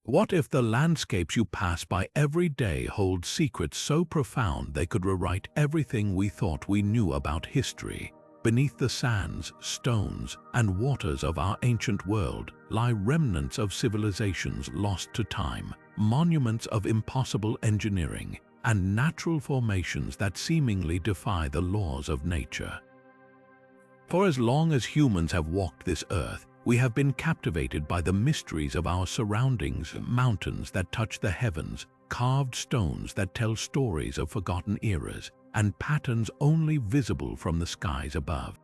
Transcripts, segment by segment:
What if the landscapes you pass by every day hold secrets so profound they could rewrite everything we thought we knew about history? Beneath the sands, stones, and waters of our ancient world lie remnants of civilizations lost to time, monuments of impossible engineering, and natural formations that seemingly defy the laws of nature. For as long as humans have walked this earth, we have been captivated by the mysteries of our surroundings, mountains that touch the heavens, carved stones that tell stories of forgotten eras, and patterns only visible from the skies above.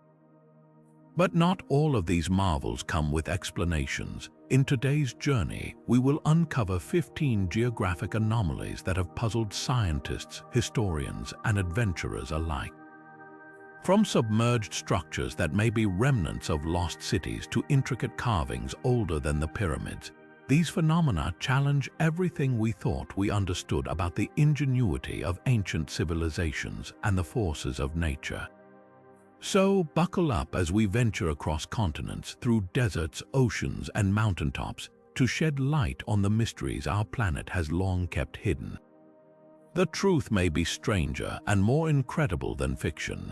But not all of these marvels come with explanations. In today's journey, we will uncover 15 geographic anomalies that have puzzled scientists, historians, and adventurers alike. From submerged structures that may be remnants of lost cities to intricate carvings older than the pyramids, these phenomena challenge everything we thought we understood about the ingenuity of ancient civilizations and the forces of nature. So buckle up as we venture across continents, through deserts, oceans, and mountaintops to shed light on the mysteries our planet has long kept hidden. The truth may be stranger and more incredible than fiction.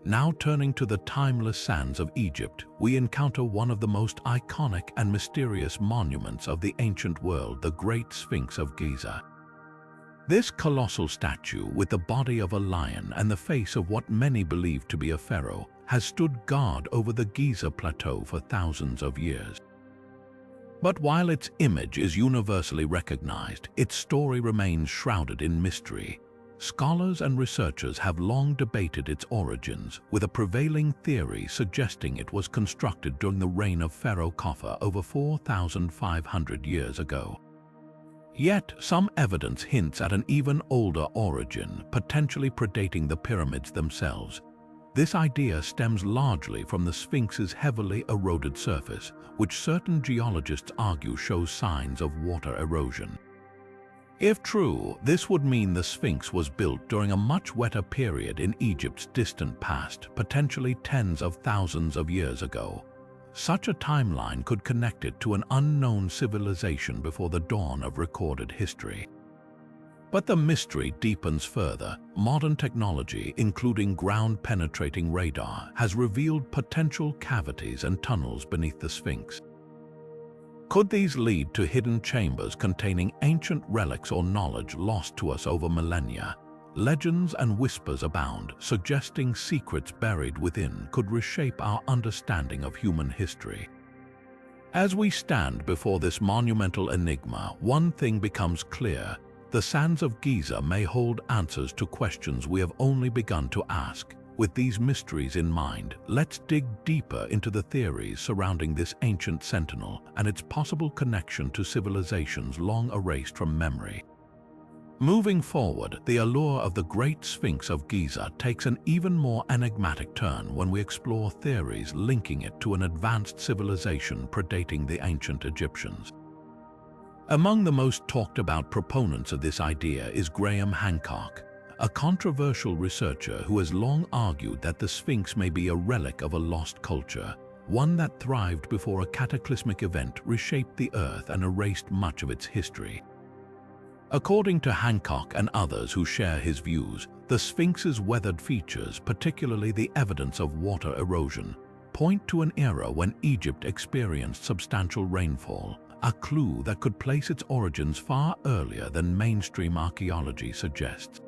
Now turning to the timeless sands of Egypt, we encounter one of the most iconic and mysterious monuments of the ancient world, the Great Sphinx of Giza. This colossal statue, with the body of a lion and the face of what many believe to be a pharaoh, has stood guard over the Giza plateau for thousands of years. But while its image is universally recognized, its story remains shrouded in mystery. Scholars and researchers have long debated its origins, with a prevailing theory suggesting it was constructed during the reign of Pharaoh Khafre over 4,500 years ago. Yet, some evidence hints at an even older origin, potentially predating the pyramids themselves. This idea stems largely from the Sphinx's heavily eroded surface, which certain geologists argue shows signs of water erosion. If true, this would mean the Sphinx was built during a much wetter period in Egypt's distant past, potentially tens of thousands of years ago. Such a timeline could connect it to an unknown civilization before the dawn of recorded history. But the mystery deepens further. Modern technology, including ground-penetrating radar, has revealed potential cavities and tunnels beneath the Sphinx. Could these lead to hidden chambers containing ancient relics or knowledge lost to us over millennia? Legends and whispers abound, suggesting secrets buried within could reshape our understanding of human history. As we stand before this monumental enigma, one thing becomes clear: the sands of Giza may hold answers to questions we have only begun to ask. With these mysteries in mind, let's dig deeper into the theories surrounding this ancient sentinel and its possible connection to civilizations long erased from memory. Moving forward, the allure of the Great Sphinx of Giza takes an even more enigmatic turn when we explore theories linking it to an advanced civilization predating the ancient Egyptians. Among the most talked about proponents of this idea is Graham Hancock, a controversial researcher who has long argued that the Sphinx may be a relic of a lost culture, one that thrived before a cataclysmic event reshaped the Earth and erased much of its history. According to Hancock and others who share his views, the Sphinx's weathered features, particularly the evidence of water erosion, point to an era when Egypt experienced substantial rainfall, a clue that could place its origins far earlier than mainstream archaeology suggests.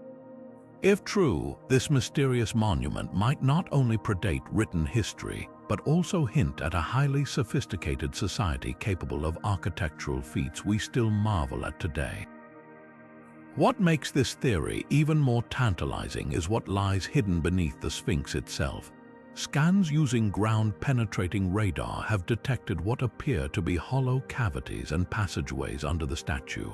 If true, this mysterious monument might not only predate written history, but also hint at a highly sophisticated society capable of architectural feats we still marvel at today. What makes this theory even more tantalizing is what lies hidden beneath the Sphinx itself. Scans using ground-penetrating radar have detected what appear to be hollow cavities and passageways under the statue.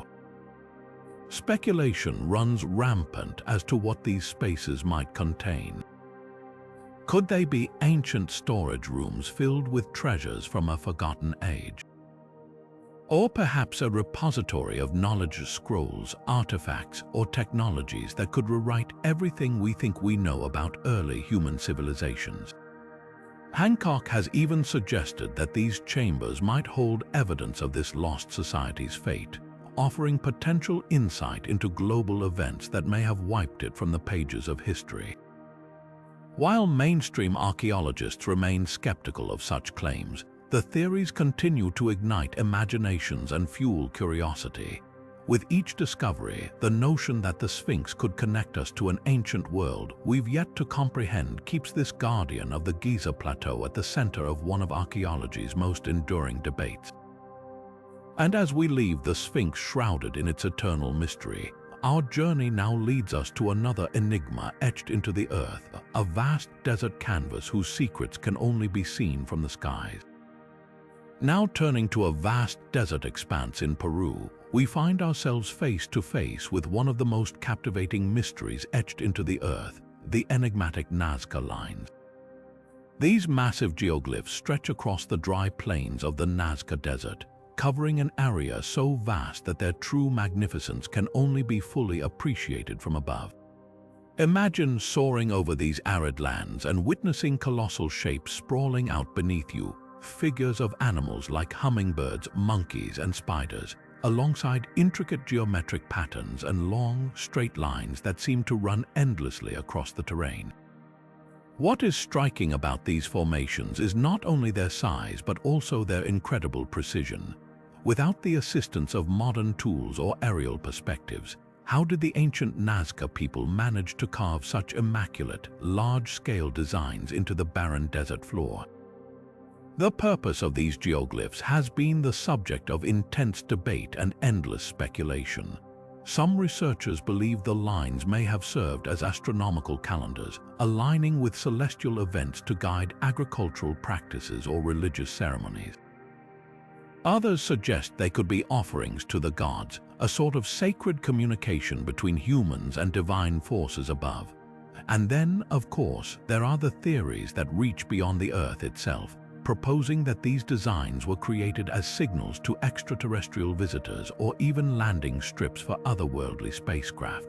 Speculation runs rampant as to what these spaces might contain. Could they be ancient storage rooms filled with treasures from a forgotten age? Or perhaps a repository of knowledge scrolls, artifacts, or technologies that could rewrite everything we think we know about early human civilizations? Hancock has even suggested that these chambers might hold evidence of this lost society's fate, offering potential insight into global events that may have wiped it from the pages of history. While mainstream archaeologists remain skeptical of such claims, the theories continue to ignite imaginations and fuel curiosity. With each discovery, the notion that the Sphinx could connect us to an ancient world we've yet to comprehend keeps this guardian of the Giza Plateau at the center of one of archaeology's most enduring debates. And as we leave the Sphinx shrouded in its eternal mystery, our journey now leads us to another enigma etched into the earth, a vast desert canvas whose secrets can only be seen from the skies. Now turning to a vast desert expanse in Peru, we find ourselves face to face with one of the most captivating mysteries etched into the earth, the enigmatic Nazca Lines. These massive geoglyphs stretch across the dry plains of the Nazca Desert, covering an area so vast that their true magnificence can only be fully appreciated from above. Imagine soaring over these arid lands and witnessing colossal shapes sprawling out beneath you, figures of animals like hummingbirds, monkeys, and spiders, alongside intricate geometric patterns and long, straight lines that seem to run endlessly across the terrain. What is striking about these formations is not only their size but also their incredible precision. Without the assistance of modern tools or aerial perspectives, how did the ancient Nazca people manage to carve such immaculate, large-scale designs into the barren desert floor? The purpose of these geoglyphs has been the subject of intense debate and endless speculation. Some researchers believe the lines may have served as astronomical calendars, aligning with celestial events to guide agricultural practices or religious ceremonies. Others suggest they could be offerings to the gods, a sort of sacred communication between humans and divine forces above. And then, of course, there are the theories that reach beyond the Earth itself, proposing that these designs were created as signals to extraterrestrial visitors or even landing strips for otherworldly spacecraft.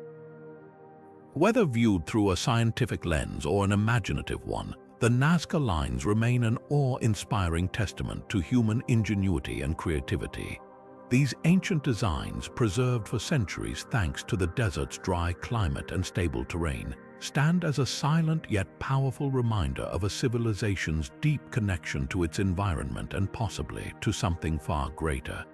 Whether viewed through a scientific lens or an imaginative one, the Nazca Lines remain an awe-inspiring testament to human ingenuity and creativity. These ancient designs, preserved for centuries thanks to the desert's dry climate and stable terrain, stand as a silent yet powerful reminder of a civilization's deep connection to its environment and possibly to something far greater.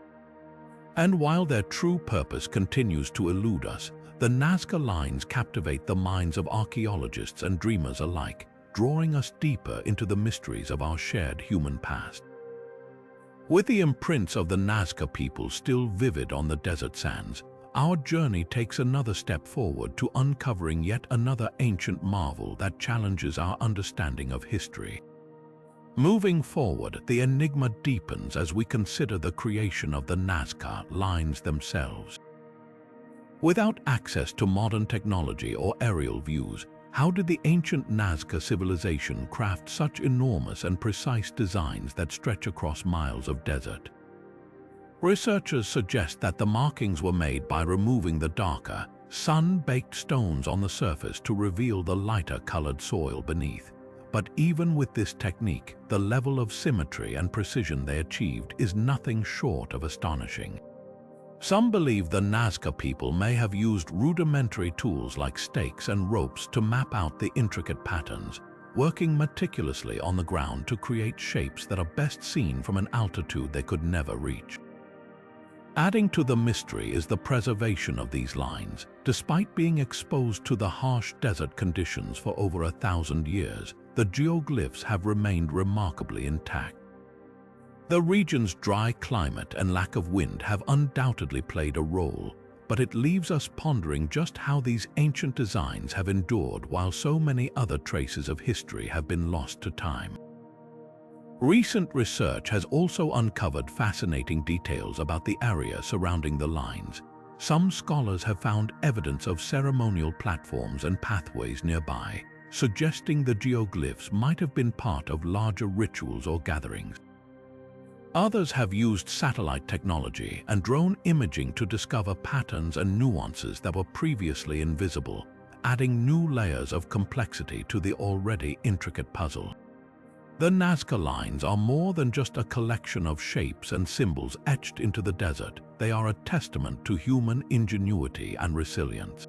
And while their true purpose continues to elude us, the Nazca Lines captivate the minds of archaeologists and dreamers alike, drawing us deeper into the mysteries of our shared human past. With the imprints of the Nazca people still vivid on the desert sands, our journey takes another step forward to uncovering yet another ancient marvel that challenges our understanding of history. Moving forward, the enigma deepens as we consider the creation of the Nazca Lines themselves. Without access to modern technology or aerial views, how did the ancient Nazca civilization craft such enormous and precise designs that stretch across miles of desert? Researchers suggest that the markings were made by removing the darker, sun-baked stones on the surface to reveal the lighter-colored soil beneath. But even with this technique, the level of symmetry and precision they achieved is nothing short of astonishing. Some believe the Nazca people may have used rudimentary tools like stakes and ropes to map out the intricate patterns, working meticulously on the ground to create shapes that are best seen from an altitude they could never reach. Adding to the mystery is the preservation of these lines. Despite being exposed to the harsh desert conditions for over 1,000 years, the geoglyphs have remained remarkably intact. The region's dry climate and lack of wind have undoubtedly played a role, but it leaves us pondering just how these ancient designs have endured while so many other traces of history have been lost to time. Recent research has also uncovered fascinating details about the area surrounding the lines. Some scholars have found evidence of ceremonial platforms and pathways nearby, suggesting the geoglyphs might have been part of larger rituals or gatherings. Others have used satellite technology and drone imaging to discover patterns and nuances that were previously invisible, adding new layers of complexity to the already intricate puzzle. The Nazca Lines are more than just a collection of shapes and symbols etched into the desert. They are a testament to human ingenuity and resilience.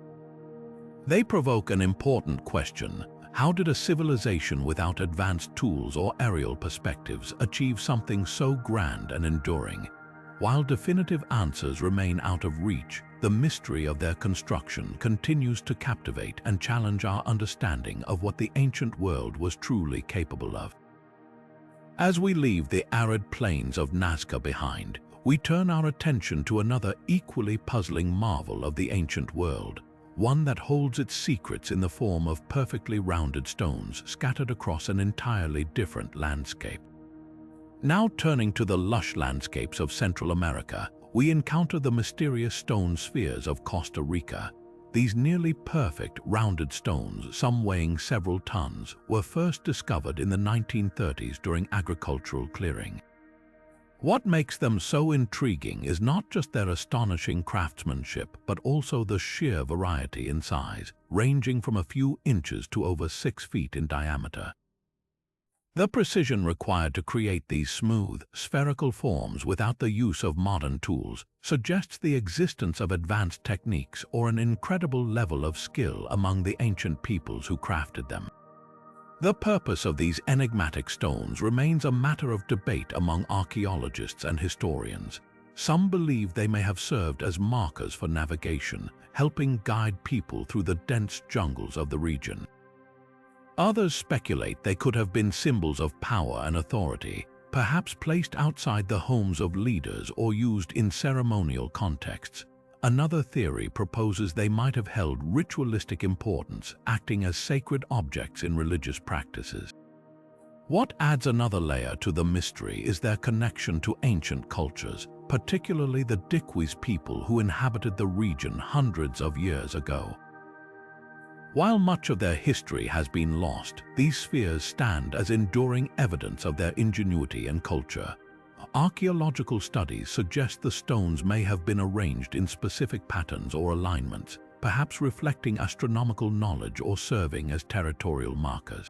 They provoke an important question: how did a civilization without advanced tools or aerial perspectives achieve something so grand and enduring? While definitive answers remain out of reach, the mystery of their construction continues to captivate and challenge our understanding of what the ancient world was truly capable of. As we leave the arid plains of Nazca behind, we turn our attention to another equally puzzling marvel of the ancient world, one that holds its secrets in the form of perfectly rounded stones scattered across an entirely different landscape. Now turning to the lush landscapes of Central America, we encounter the mysterious stone spheres of Costa Rica. These nearly perfect, rounded stones, some weighing several tons, were first discovered in the 1930s during agricultural clearing. What makes them so intriguing is not just their astonishing craftsmanship, but also the sheer variety in size, ranging from a few inches to over 6 feet in diameter. The precision required to create these smooth, spherical forms without the use of modern tools suggests the existence of advanced techniques or an incredible level of skill among the ancient peoples who crafted them. The purpose of these enigmatic stones remains a matter of debate among archaeologists and historians. Some believe they may have served as markers for navigation, helping guide people through the dense jungles of the region. Others speculate they could have been symbols of power and authority, perhaps placed outside the homes of leaders or used in ceremonial contexts. Another theory proposes they might have held ritualistic importance, acting as sacred objects in religious practices. What adds another layer to the mystery is their connection to ancient cultures, particularly the Dikwis people who inhabited the region hundreds of years ago. While much of their history has been lost, these spheres stand as enduring evidence of their ingenuity and culture. Archaeological studies suggest the stones may have been arranged in specific patterns or alignments, perhaps reflecting astronomical knowledge or serving as territorial markers.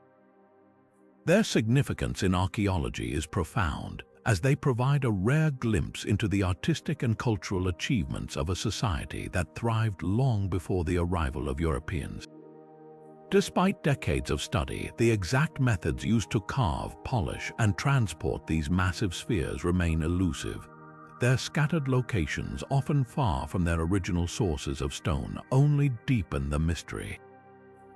Their significance in archaeology is profound, as they provide a rare glimpse into the artistic and cultural achievements of a society that thrived long before the arrival of Europeans. Despite decades of study, the exact methods used to carve, polish, and transport these massive spheres remain elusive. Their scattered locations, often far from their original sources of stone, only deepen the mystery.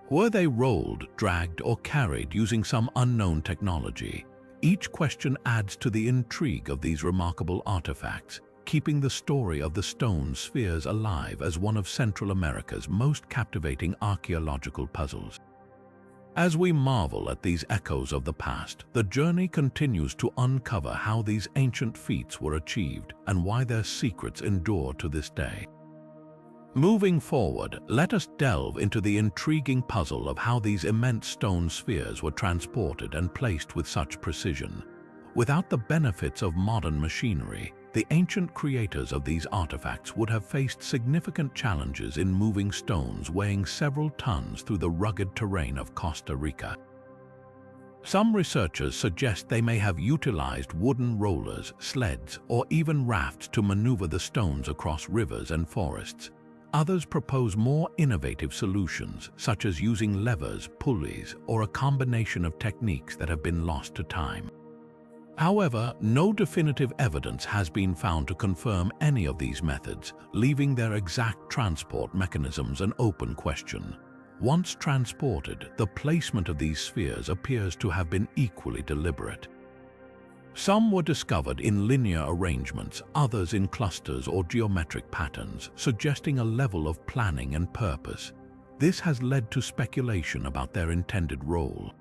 Were they rolled, dragged, or carried using some unknown technology? Each question adds to the intrigue of these remarkable artifacts, keeping the story of the stone spheres alive as one of Central America's most captivating archaeological puzzles. As we marvel at these echoes of the past, the journey continues to uncover how these ancient feats were achieved and why their secrets endure to this day. Moving forward, let us delve into the intriguing puzzle of how these immense stone spheres were transported and placed with such precision. Without the benefits of modern machinery, the ancient creators of these artifacts would have faced significant challenges in moving stones weighing several tons through the rugged terrain of Costa Rica. Some researchers suggest they may have utilized wooden rollers, sleds, or even rafts to maneuver the stones across rivers and forests. Others propose more innovative solutions, such as using levers, pulleys, or a combination of techniques that have been lost to time. However, no definitive evidence has been found to confirm any of these methods, leaving their exact transport mechanisms an open question. Once transported, the placement of these spheres appears to have been equally deliberate. Some were discovered in linear arrangements, others in clusters or geometric patterns, suggesting a level of planning and purpose. This has led to speculation about their intended role.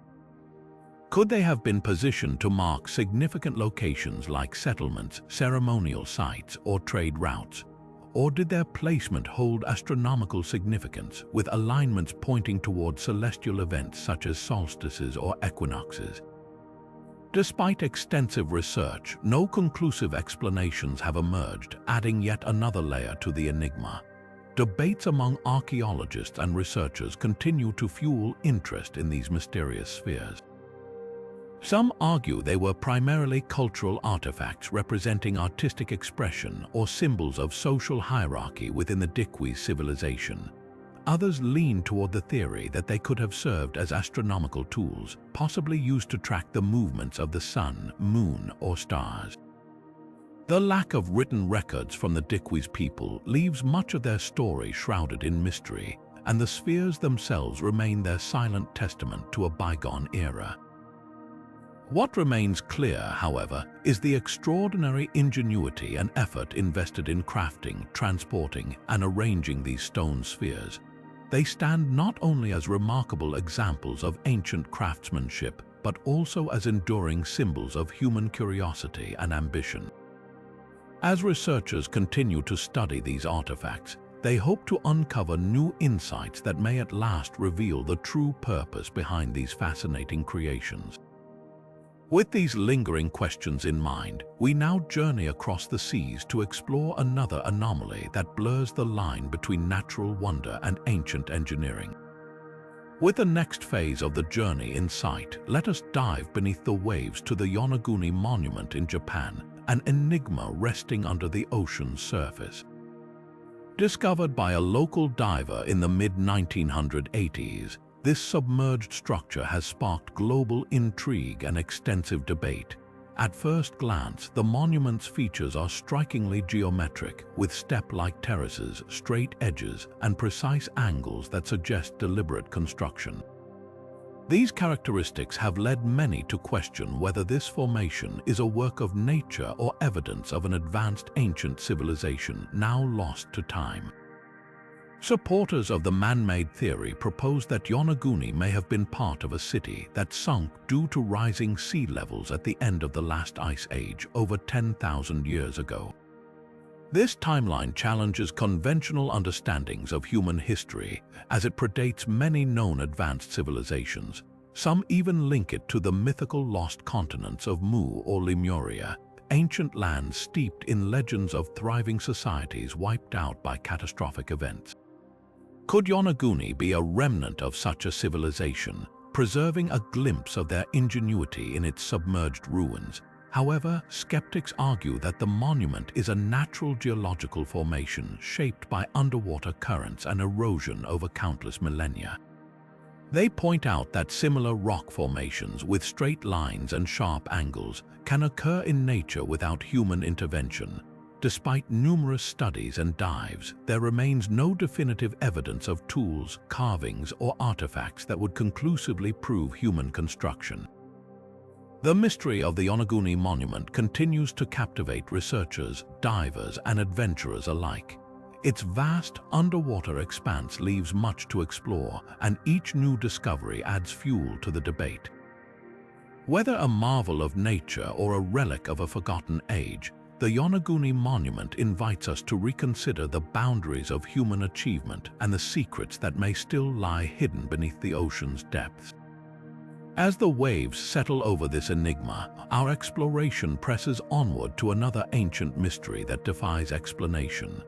Could they have been positioned to mark significant locations like settlements, ceremonial sites, or trade routes? Or did their placement hold astronomical significance, with alignments pointing toward celestial events such as solstices or equinoxes? Despite extensive research, no conclusive explanations have emerged, adding yet another layer to the enigma. Debates among archaeologists and researchers continue to fuel interest in these mysterious spheres. Some argue they were primarily cultural artifacts representing artistic expression or symbols of social hierarchy within the Dikwei civilization. Others lean toward the theory that they could have served as astronomical tools, possibly used to track the movements of the sun, moon, or stars. The lack of written records from the Dikwei's people leaves much of their story shrouded in mystery, and the spheres themselves remain their silent testament to a bygone era. What remains clear, however, is the extraordinary ingenuity and effort invested in crafting, transporting, and arranging these stone spheres. They stand not only as remarkable examples of ancient craftsmanship, but also as enduring symbols of human curiosity and ambition. As researchers continue to study these artifacts, they hope to uncover new insights that may at last reveal the true purpose behind these fascinating creations. With these lingering questions in mind, we now journey across the seas to explore another anomaly that blurs the line between natural wonder and ancient engineering. With the next phase of the journey in sight, let us dive beneath the waves to the Yonaguni Monument in Japan, an enigma resting under the ocean's surface. Discovered by a local diver in the mid-1980s, this submerged structure has sparked global intrigue and extensive debate. At first glance, the monument's features are strikingly geometric, with step-like terraces, straight edges, and precise angles that suggest deliberate construction. These characteristics have led many to question whether this formation is a work of nature or evidence of an advanced ancient civilization now lost to time. Supporters of the man-made theory propose that Yonaguni may have been part of a city that sunk due to rising sea levels at the end of the last ice age over 10,000 years ago. This timeline challenges conventional understandings of human history as it predates many known advanced civilizations. Some even link it to the mythical lost continents of Mu or Lemuria, ancient lands steeped in legends of thriving societies wiped out by catastrophic events. Could Yonaguni be a remnant of such a civilization, preserving a glimpse of their ingenuity in its submerged ruins? However, skeptics argue that the monument is a natural geological formation shaped by underwater currents and erosion over countless millennia. They point out that similar rock formations with straight lines and sharp angles can occur in nature without human intervention. Despite numerous studies and dives, there remains no definitive evidence of tools, carvings, or artifacts that would conclusively prove human construction. The mystery of the Yonaguni Monument continues to captivate researchers, divers, and adventurers alike. Its vast underwater expanse leaves much to explore, and each new discovery adds fuel to the debate. Whether a marvel of nature or a relic of a forgotten age, the Yonaguni Monument invites us to reconsider the boundaries of human achievement and the secrets that may still lie hidden beneath the ocean's depths. As the waves settle over this enigma, our exploration presses onward to another ancient mystery that defies explanation.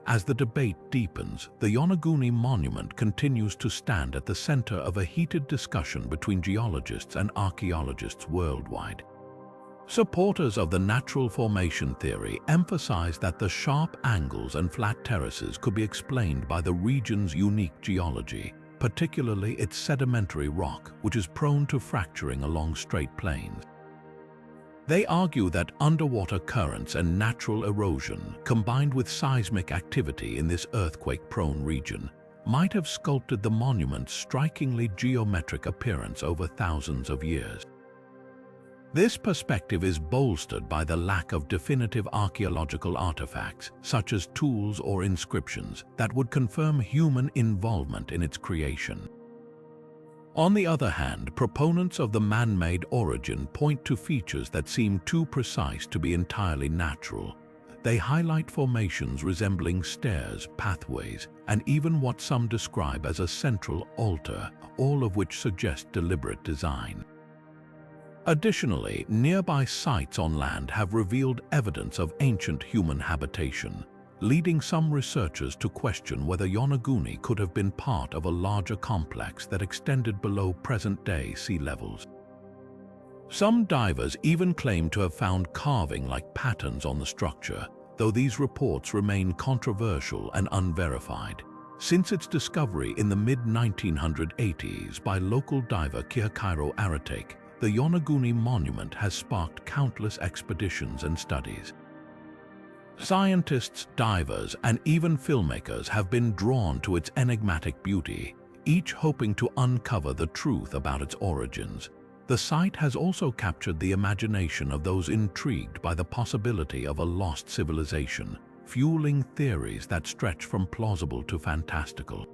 As the debate deepens, the Yonaguni Monument continues to stand at the center of a heated discussion between geologists and archaeologists worldwide. Supporters of the natural formation theory emphasize that the sharp angles and flat terraces could be explained by the region's unique geology, particularly its sedimentary rock, which is prone to fracturing along straight plains. They argue that underwater currents and natural erosion, combined with seismic activity in this earthquake-prone region, might have sculpted the monument's strikingly geometric appearance over thousands of years. This perspective is bolstered by the lack of definitive archaeological artifacts, such as tools or inscriptions, that would confirm human involvement in its creation. On the other hand, proponents of the man-made origin point to features that seem too precise to be entirely natural. They highlight formations resembling stairs, pathways, and even what some describe as a central altar, all of which suggest deliberate design. Additionally, nearby sites on land have revealed evidence of ancient human habitation, leading some researchers to question whether Yonaguni could have been part of a larger complex that extended below present-day sea levels. Some divers even claim to have found carving-like patterns on the structure, though these reports remain controversial and unverified. Since its discovery in the mid-1980s by local diver Kihakairo Aratake, the Yonaguni Monument has sparked countless expeditions and studies. Scientists, divers, and even filmmakers have been drawn to its enigmatic beauty, each hoping to uncover the truth about its origins. The site has also captured the imagination of those intrigued by the possibility of a lost civilization, fueling theories that stretch from plausible to fantastical.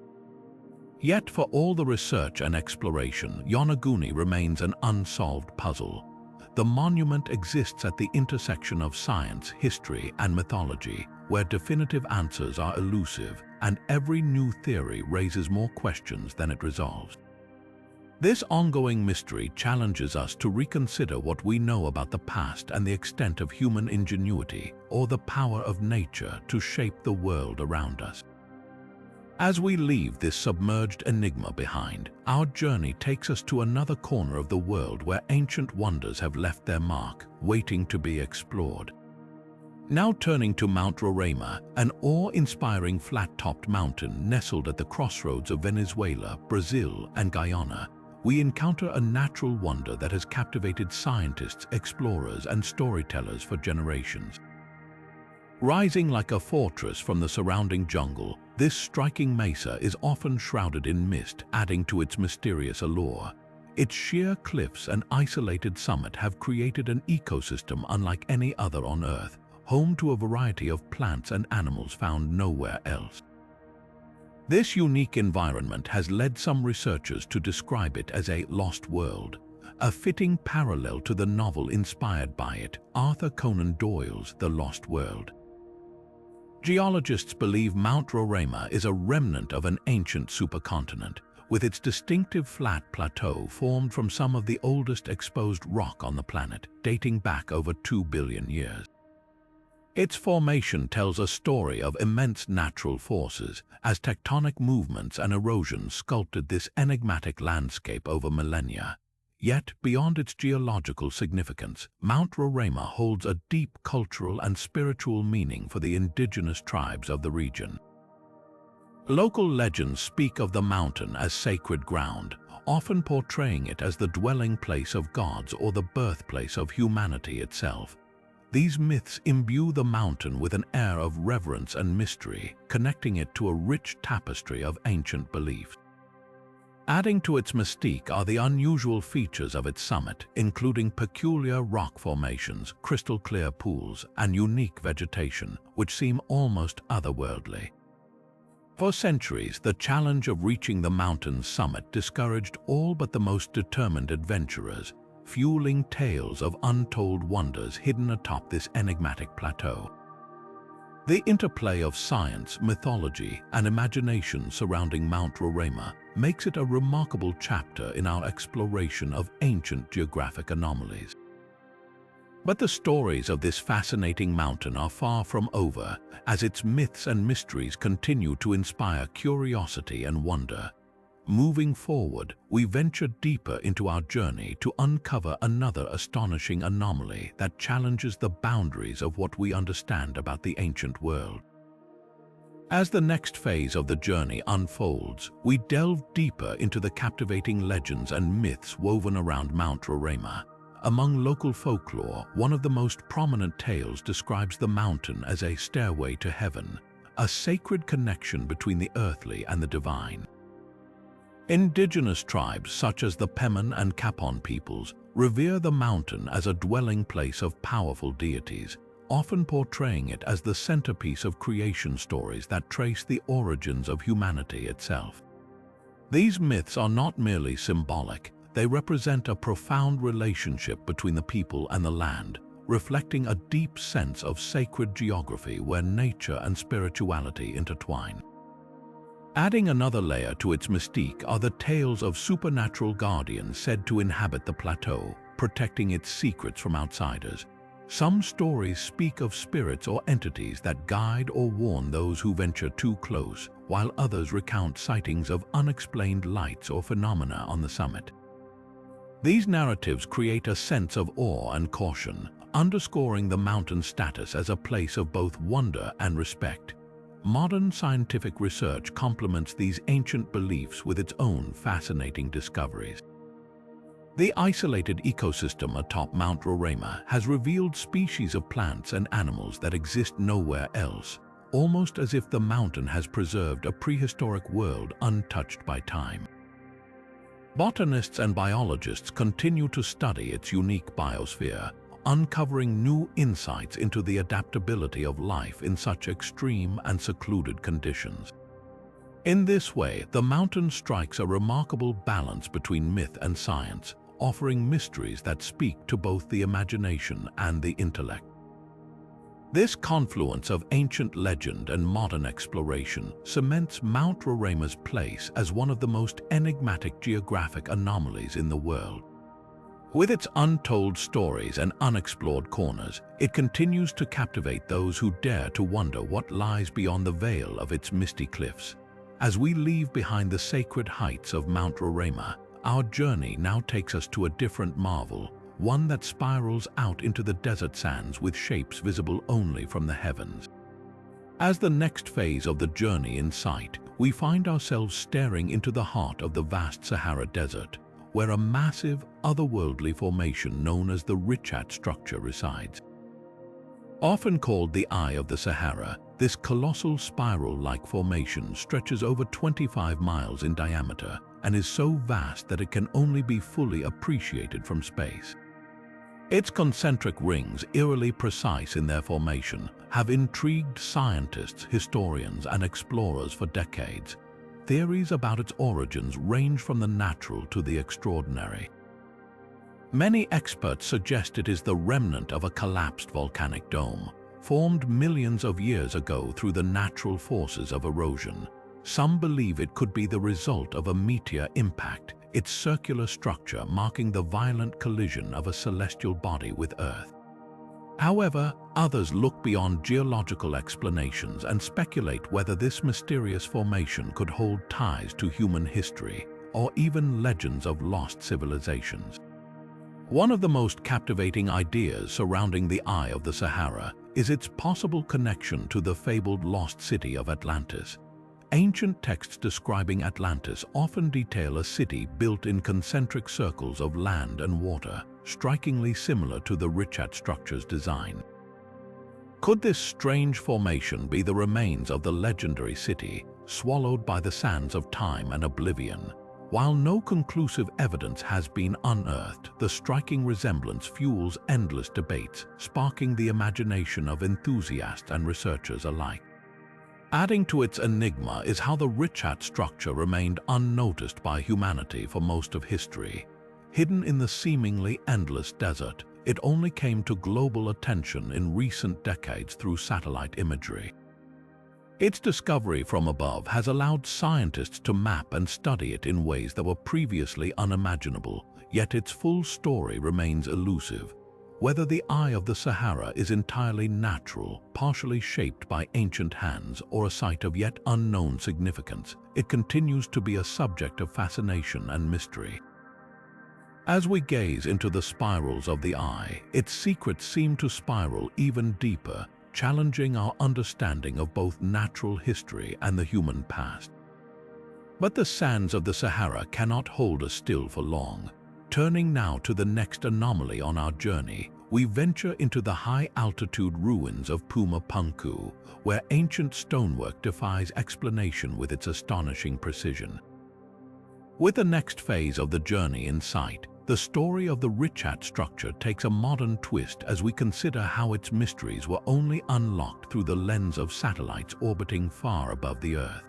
Yet for all the research and exploration, Yonaguni remains an unsolved puzzle. The monument exists at the intersection of science, history, and mythology, where definitive answers are elusive, and every new theory raises more questions than it resolves. This ongoing mystery challenges us to reconsider what we know about the past and the extent of human ingenuity or the power of nature to shape the world around us. As we leave this submerged enigma behind, our journey takes us to another corner of the world where ancient wonders have left their mark, waiting to be explored. Now turning to Mount Roraima, an awe-inspiring flat-topped mountain nestled at the crossroads of Venezuela, Brazil, and Guyana, we encounter a natural wonder that has captivated scientists, explorers, and storytellers for generations. Rising like a fortress from the surrounding jungle, this striking mesa is often shrouded in mist, adding to its mysterious allure. Its sheer cliffs and isolated summit have created an ecosystem unlike any other on Earth, home to a variety of plants and animals found nowhere else. This unique environment has led some researchers to describe it as a lost world, a fitting parallel to the novel inspired by it, Arthur Conan Doyle's The Lost World. Geologists believe Mount Roraima is a remnant of an ancient supercontinent, with its distinctive flat plateau formed from some of the oldest exposed rock on the planet, dating back over 2 billion years. Its formation tells a story of immense natural forces, as tectonic movements and erosion sculpted this enigmatic landscape over millennia. Yet, beyond its geological significance, Mount Roraima holds a deep cultural and spiritual meaning for the indigenous tribes of the region. Local legends speak of the mountain as sacred ground, often portraying it as the dwelling place of gods or the birthplace of humanity itself. These myths imbue the mountain with an air of reverence and mystery, connecting it to a rich tapestry of ancient beliefs. Adding to its mystique are the unusual features of its summit, including peculiar rock formations, crystal-clear pools, and unique vegetation, which seem almost otherworldly. For centuries, the challenge of reaching the mountain's summit discouraged all but the most determined adventurers, fueling tales of untold wonders hidden atop this enigmatic plateau. The interplay of science, mythology, and imagination surrounding Mount Roraima makes it a remarkable chapter in our exploration of ancient geographic anomalies. But the stories of this fascinating mountain are far from over, as its myths and mysteries continue to inspire curiosity and wonder. Moving forward, we venture deeper into our journey to uncover another astonishing anomaly that challenges the boundaries of what we understand about the ancient world. As the next phase of the journey unfolds, we delve deeper into the captivating legends and myths woven around Mount Roraima. Among local folklore, one of the most prominent tales describes the mountain as a stairway to heaven, a sacred connection between the earthly and the divine. Indigenous tribes such as the Peman and Kapon peoples revere the mountain as a dwelling place of powerful deities, often portraying it as the centerpiece of creation stories that trace the origins of humanity itself. These myths are not merely symbolic, they represent a profound relationship between the people and the land, reflecting a deep sense of sacred geography where nature and spirituality intertwine. Adding another layer to its mystique are the tales of supernatural guardians said to inhabit the plateau, protecting its secrets from outsiders. Some stories speak of spirits or entities that guide or warn those who venture too close, while others recount sightings of unexplained lights or phenomena on the summit. These narratives create a sense of awe and caution, underscoring the mountain's status as a place of both wonder and respect. Modern scientific research complements these ancient beliefs with its own fascinating discoveries. The isolated ecosystem atop Mount Roraima has revealed species of plants and animals that exist nowhere else, almost as if the mountain has preserved a prehistoric world untouched by time. Botanists and biologists continue to study its unique biosphere, uncovering new insights into the adaptability of life in such extreme and secluded conditions. In this way, the mountain strikes a remarkable balance between myth and science, offering mysteries that speak to both the imagination and the intellect. This confluence of ancient legend and modern exploration cements Mount Roraima's place as one of the most enigmatic geographic anomalies in the world. With its untold stories and unexplored corners, it continues to captivate those who dare to wonder what lies beyond the veil of its misty cliffs. As we leave behind the sacred heights of Mount Roraima, our journey now takes us to a different marvel, one that spirals out into the desert sands with shapes visible only from the heavens. As the next phase of the journey in sight, we find ourselves staring into the heart of the vast Sahara Desert, where a massive, otherworldly formation known as the Richat structure resides. Often called the Eye of the Sahara, this colossal spiral-like formation stretches over 25 miles in diameter and is so vast that it can only be fully appreciated from space. Its concentric rings, eerily precise in their formation, have intrigued scientists, historians, and explorers for decades. Theories about its origins range from the natural to the extraordinary. Many experts suggest it is the remnant of a collapsed volcanic dome, formed millions of years ago through the natural forces of erosion. Some believe it could be the result of a meteor impact, its circular structure marking the violent collision of a celestial body with Earth. However, others look beyond geological explanations and speculate whether this mysterious formation could hold ties to human history or even legends of lost civilizations. One of the most captivating ideas surrounding the Eye of the Sahara is its possible connection to the fabled lost city of Atlantis. Ancient texts describing Atlantis often detail a city built in concentric circles of land and water, strikingly similar to the Richat structure's design. Could this strange formation be the remains of the legendary city, swallowed by the sands of time and oblivion? While no conclusive evidence has been unearthed, the striking resemblance fuels endless debates, sparking the imagination of enthusiasts and researchers alike. Adding to its enigma is how the Richat structure remained unnoticed by humanity for most of history. Hidden in the seemingly endless desert, it only came to global attention in recent decades through satellite imagery. Its discovery from above has allowed scientists to map and study it in ways that were previously unimaginable, yet its full story remains elusive. Whether the Eye of the Sahara is entirely natural, partially shaped by ancient hands, or a site of yet unknown significance, it continues to be a subject of fascination and mystery. As we gaze into the spirals of the Eye, its secrets seem to spiral even deeper, challenging our understanding of both natural history and the human past. But the sands of the Sahara cannot hold us still for long. Turning now to the next anomaly on our journey, we venture into the high-altitude ruins of Puma Punku, where ancient stonework defies explanation with its astonishing precision. With the next phase of the journey in sight, the story of the Richat structure takes a modern twist as we consider how its mysteries were only unlocked through the lens of satellites orbiting far above the Earth.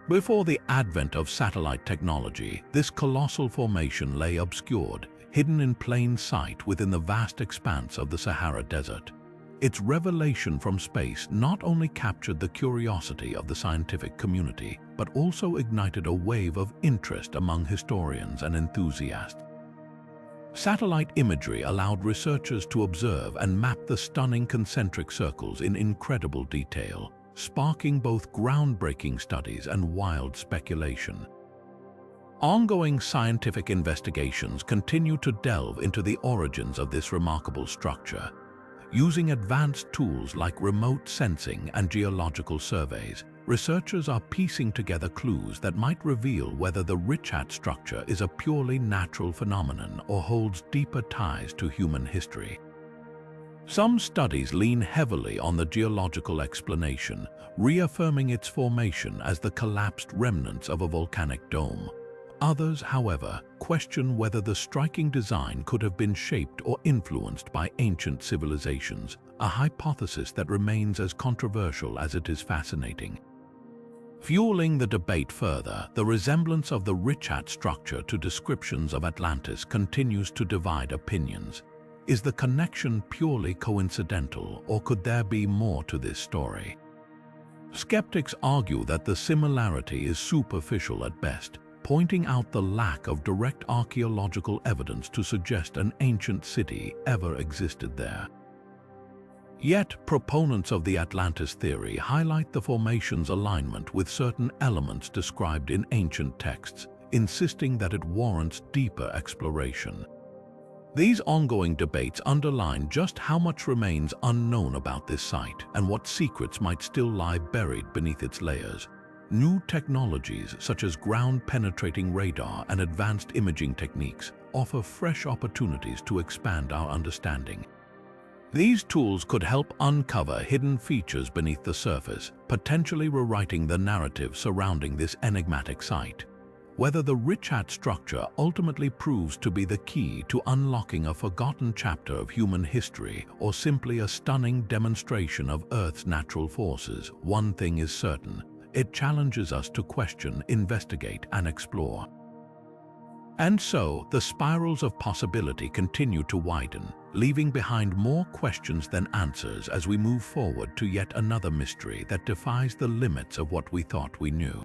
Before the advent of satellite technology, this colossal formation lay obscured, hidden in plain sight within the vast expanse of the Sahara Desert. Its revelation from space not only captured the curiosity of the scientific community, but also ignited a wave of interest among historians and enthusiasts. Satellite imagery allowed researchers to observe and map the stunning concentric circles in incredible detail, sparking both groundbreaking studies and wild speculation. Ongoing scientific investigations continue to delve into the origins of this remarkable structure. Using advanced tools like remote sensing and geological surveys, researchers are piecing together clues that might reveal whether the Richat structure is a purely natural phenomenon or holds deeper ties to human history. Some studies lean heavily on the geological explanation, reaffirming its formation as the collapsed remnants of a volcanic dome. Others, however, question whether the striking design could have been shaped or influenced by ancient civilizations, a hypothesis that remains as controversial as it is fascinating. Fueling the debate further, the resemblance of the Richat structure to descriptions of Atlantis continues to divide opinions. Is the connection purely coincidental, or could there be more to this story? Skeptics argue that the similarity is superficial at best, pointing out the lack of direct archaeological evidence to suggest an ancient city ever existed there. Yet, proponents of the Atlantis theory highlight the formation's alignment with certain elements described in ancient texts, insisting that it warrants deeper exploration. These ongoing debates underline just how much remains unknown about this site and what secrets might still lie buried beneath its layers. New technologies such as ground-penetrating radar and advanced imaging techniques offer fresh opportunities to expand our understanding. These tools could help uncover hidden features beneath the surface, potentially rewriting the narrative surrounding this enigmatic site. Whether the Richat structure ultimately proves to be the key to unlocking a forgotten chapter of human history or simply a stunning demonstration of Earth's natural forces, one thing is certain: it challenges us to question, investigate, and explore. And so, the spirals of possibility continue to widen, leaving behind more questions than answers as we move forward to yet another mystery that defies the limits of what we thought we knew.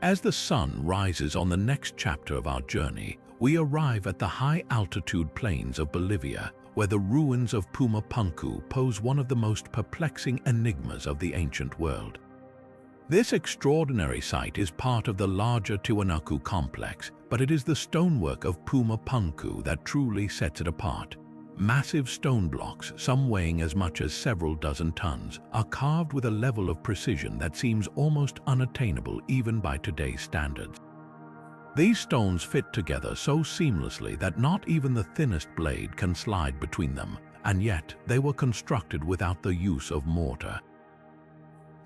As the sun rises on the next chapter of our journey, we arrive at the high-altitude plains of Bolivia, where the ruins of Puma Punku pose one of the most perplexing enigmas of the ancient world. This extraordinary site is part of the larger Tiwanaku complex, but it is the stonework of Puma Punku that truly sets it apart. Massive stone blocks, some weighing as much as several dozen tons, are carved with a level of precision that seems almost unattainable even by today's standards. These stones fit together so seamlessly that not even the thinnest blade can slide between them, and yet they were constructed without the use of mortar.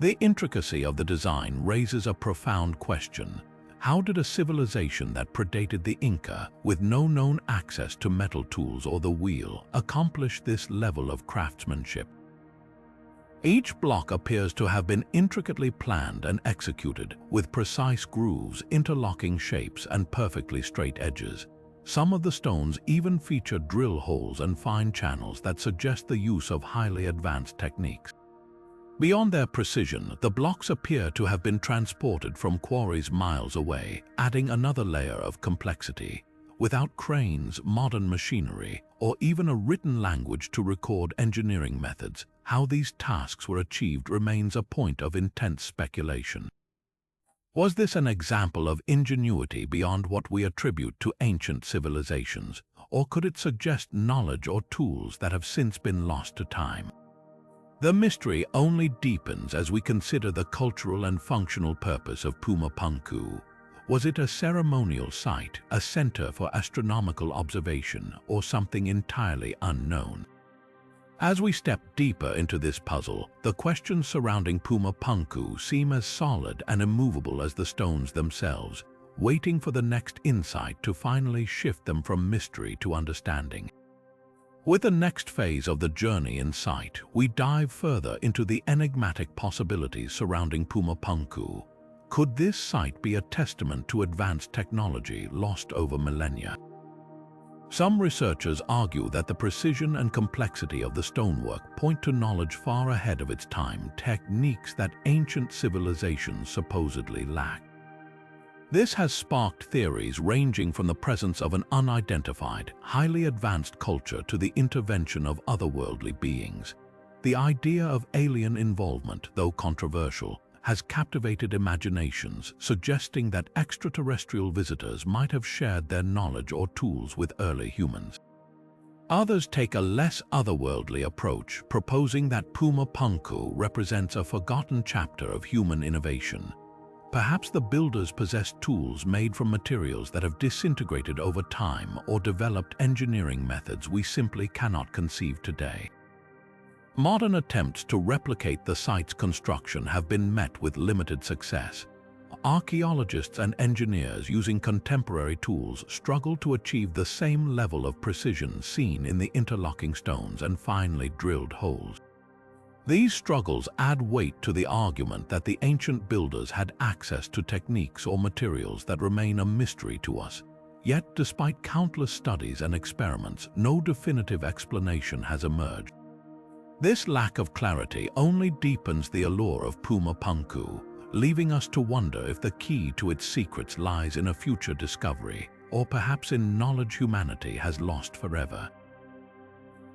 The intricacy of the design raises a profound question. How did a civilization that predated the Inca, with no known access to metal tools or the wheel, accomplish this level of craftsmanship? Each block appears to have been intricately planned and executed, with precise grooves, interlocking shapes, and perfectly straight edges. Some of the stones even feature drill holes and fine channels that suggest the use of highly advanced techniques. Beyond their precision, the blocks appear to have been transported from quarries miles away, adding another layer of complexity. Without cranes, modern machinery, or even a written language to record engineering methods, how these tasks were achieved remains a point of intense speculation. Was this an example of ingenuity beyond what we attribute to ancient civilizations, or could it suggest knowledge or tools that have since been lost to time? The mystery only deepens as we consider the cultural and functional purpose of Puma Punku. Was it a ceremonial site, a center for astronomical observation, or something entirely unknown? As we step deeper into this puzzle, the questions surrounding Puma Punku seem as solid and immovable as the stones themselves, waiting for the next insight to finally shift them from mystery to understanding. With the next phase of the journey in sight, we dive further into the enigmatic possibilities surrounding Puma Punku. Could this site be a testament to advanced technology lost over millennia? Some researchers argue that the precision and complexity of the stonework point to knowledge far ahead of its time, techniques that ancient civilizations supposedly lacked. This has sparked theories ranging from the presence of an unidentified, highly advanced culture to the intervention of otherworldly beings. The idea of alien involvement, though controversial, has captivated imaginations, suggesting that extraterrestrial visitors might have shared their knowledge or tools with early humans. Others take a less otherworldly approach, proposing that Puma Punku represents a forgotten chapter of human innovation. Perhaps the builders possessed tools made from materials that have disintegrated over time or developed engineering methods we simply cannot conceive today. Modern attempts to replicate the site's construction have been met with limited success. Archaeologists and engineers using contemporary tools struggle to achieve the same level of precision seen in the interlocking stones and finely drilled holes. These struggles add weight to the argument that the ancient builders had access to techniques or materials that remain a mystery to us. Yet, despite countless studies and experiments, no definitive explanation has emerged. This lack of clarity only deepens the allure of Puma Punku, leaving us to wonder if the key to its secrets lies in a future discovery, or perhaps in knowledge humanity has lost forever.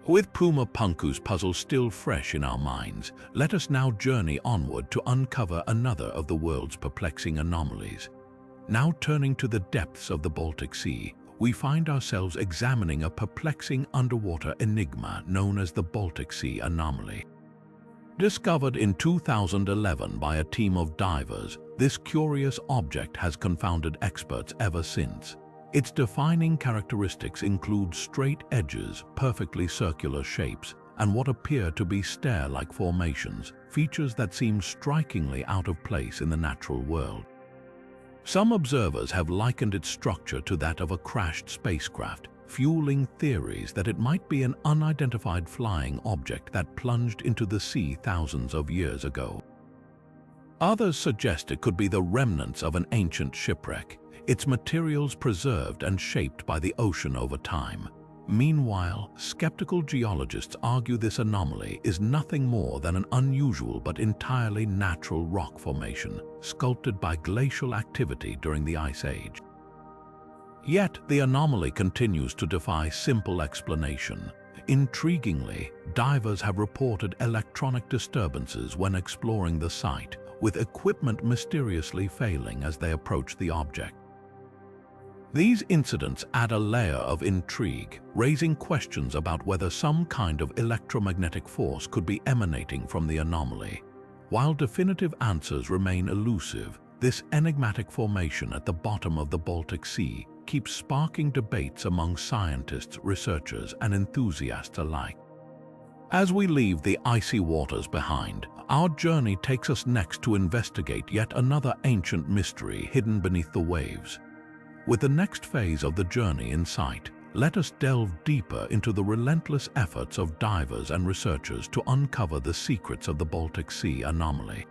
With Puma Punku's puzzle still fresh in our minds, let us now journey onward to uncover another of the world's perplexing anomalies. Now turning to the depths of the Baltic Sea, we find ourselves examining a perplexing underwater enigma known as the Baltic Sea Anomaly. Discovered in 2011 by a team of divers, this curious object has confounded experts ever since. Its defining characteristics include straight edges, perfectly circular shapes, and what appear to be stair-like formations, features that seem strikingly out of place in the natural world. Some observers have likened its structure to that of a crashed spacecraft, fueling theories that it might be an unidentified flying object that plunged into the sea thousands of years ago. Others suggest it could be the remnants of an ancient shipwreck, its materials preserved and shaped by the ocean over time. Meanwhile, skeptical geologists argue this anomaly is nothing more than an unusual but entirely natural rock formation, sculpted by glacial activity during the Ice Age. Yet, the anomaly continues to defy simple explanation. Intriguingly, divers have reported electronic disturbances when exploring the site, with equipment mysteriously failing as they approach the object. These incidents add a layer of intrigue, raising questions about whether some kind of electromagnetic force could be emanating from the anomaly. While definitive answers remain elusive, this enigmatic formation at the bottom of the Baltic Sea keeps sparking debates among scientists, researchers, and enthusiasts alike. As we leave the icy waters behind, our journey takes us next to investigate yet another ancient mystery hidden beneath the waves. With the next phase of the journey in sight, let us delve deeper into the relentless efforts of divers and researchers to uncover the secrets of the Baltic Sea anomaly.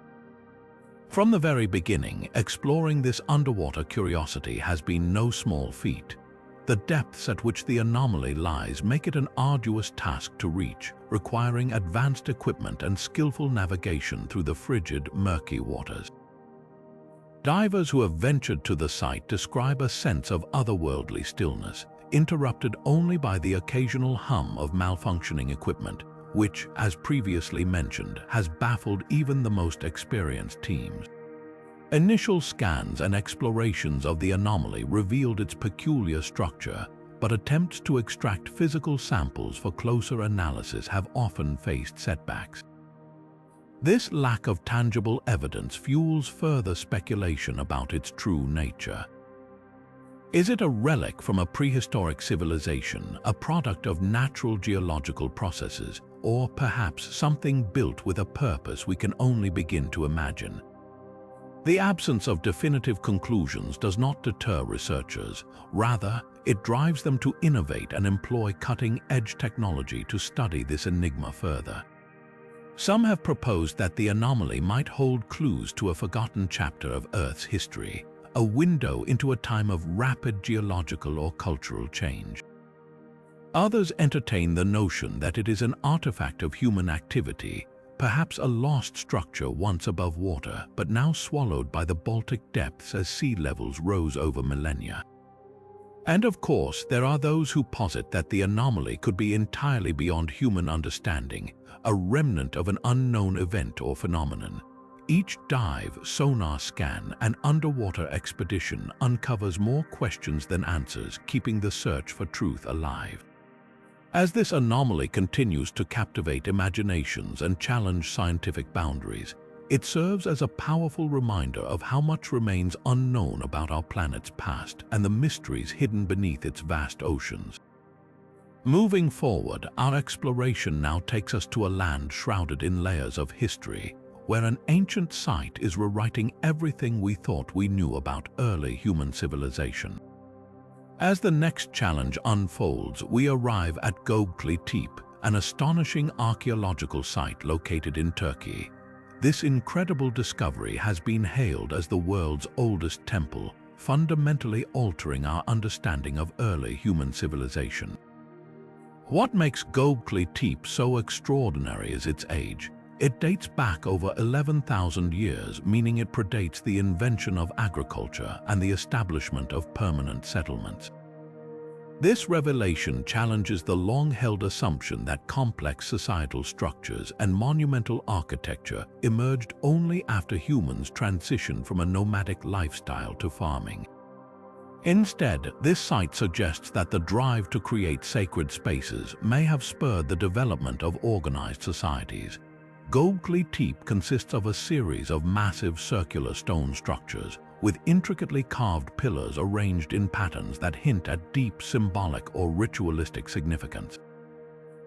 From the very beginning, exploring this underwater curiosity has been no small feat. The depths at which the anomaly lies make it an arduous task to reach, requiring advanced equipment and skillful navigation through the frigid, murky waters. Divers who have ventured to the site describe a sense of otherworldly stillness, interrupted only by the occasional hum of malfunctioning equipment, which, as previously mentioned, has baffled even the most experienced teams. Initial scans and explorations of the anomaly revealed its peculiar structure, but attempts to extract physical samples for closer analysis have often faced setbacks. This lack of tangible evidence fuels further speculation about its true nature. Is it a relic from a prehistoric civilization, a product of natural geological processes, or perhaps something built with a purpose we can only begin to imagine? The absence of definitive conclusions does not deter researchers. Rather, it drives them to innovate and employ cutting-edge technology to study this enigma further. Some have proposed that the anomaly might hold clues to a forgotten chapter of Earth's history, a window into a time of rapid geological or cultural change. Others entertain the notion that it is an artifact of human activity, perhaps a lost structure once above water, but now swallowed by the Baltic depths as sea levels rose over millennia. And of course, there are those who posit that the anomaly could be entirely beyond human understanding, a remnant of an unknown event or phenomenon. Each dive, sonar scan, and underwater expedition uncovers more questions than answers, keeping the search for truth alive. As this anomaly continues to captivate imaginations and challenge scientific boundaries, it serves as a powerful reminder of how much remains unknown about our planet's past and the mysteries hidden beneath its vast oceans. Moving forward, our exploration now takes us to a land shrouded in layers of history, where an ancient site is rewriting everything we thought we knew about early human civilization. As the next challenge unfolds, we arrive at Gobekli Tepe, an astonishing archaeological site located in Turkey. This incredible discovery has been hailed as the world's oldest temple, fundamentally altering our understanding of early human civilization. What makes Gobekli Tepe so extraordinary is its age. It dates back over 11,000 years, meaning it predates the invention of agriculture and the establishment of permanent settlements. This revelation challenges the long-held assumption that complex societal structures and monumental architecture emerged only after humans transitioned from a nomadic lifestyle to farming. Instead, this site suggests that the drive to create sacred spaces may have spurred the development of organized societies. Gobekli Tepe consists of a series of massive circular stone structures with intricately carved pillars arranged in patterns that hint at deep symbolic or ritualistic significance.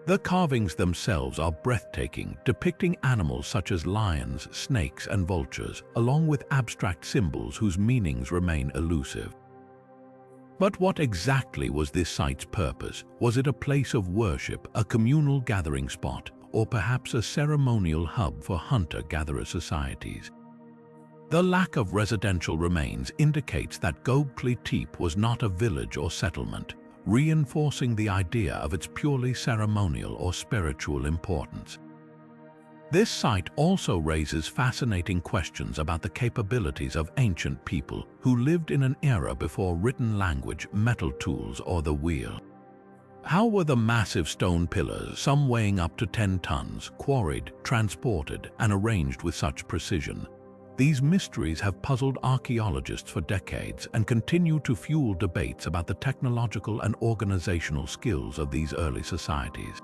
The carvings themselves are breathtaking, depicting animals such as lions, snakes, and vultures, along with abstract symbols whose meanings remain elusive. But what exactly was this site's purpose? Was it a place of worship, a communal gathering spot, or perhaps a ceremonial hub for hunter-gatherer societies? The lack of residential remains indicates that Gobekli Tepe was not a village or settlement, reinforcing the idea of its purely ceremonial or spiritual importance. This site also raises fascinating questions about the capabilities of ancient people who lived in an era before written language, metal tools, or the wheel. How were the massive stone pillars, some weighing up to 10 tons, quarried, transported, and arranged with such precision? These mysteries have puzzled archaeologists for decades and continue to fuel debates about the technological and organizational skills of these early societies.